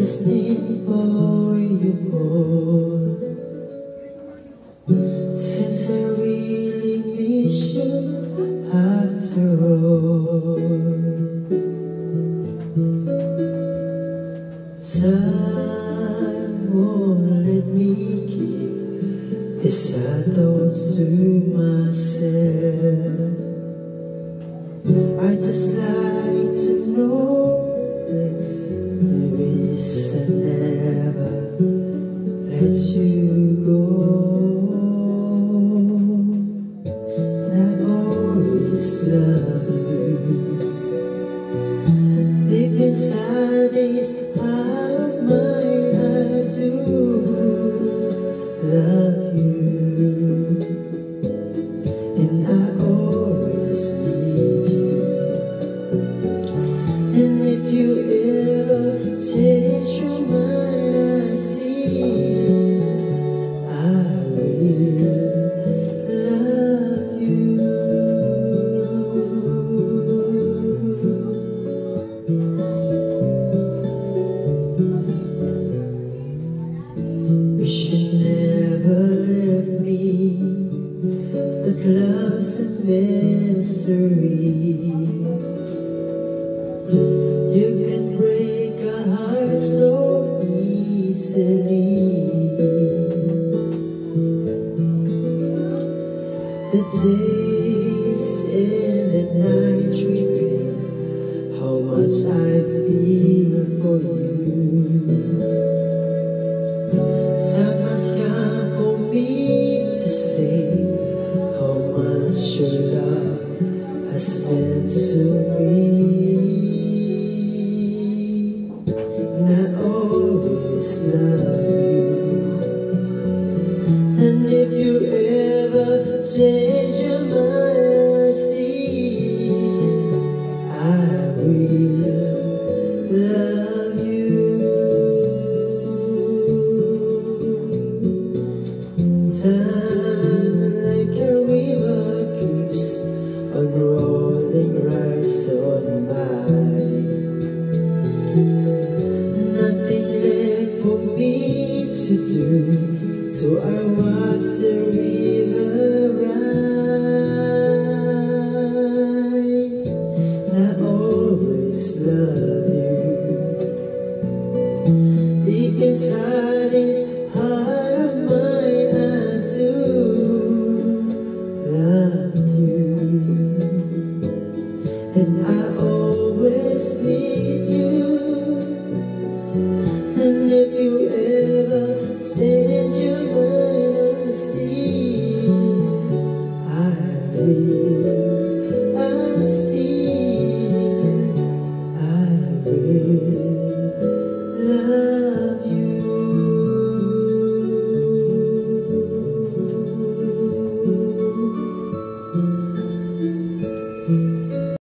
listening for your call. Since I really miss you after all. Time won't let me keep these sad thoughts to myself. I just like to know that maybe I never let you go. And I always love you. Deep inside this heart of mine, I do love you. And I always need you. And if you ever change your mind, I will love you. Wish you never left me, but love's a mystery. You can break a heart so easily. The days and the night reveal how much I feel for you. Time has come for me to say how much your love has meant to me. And I always love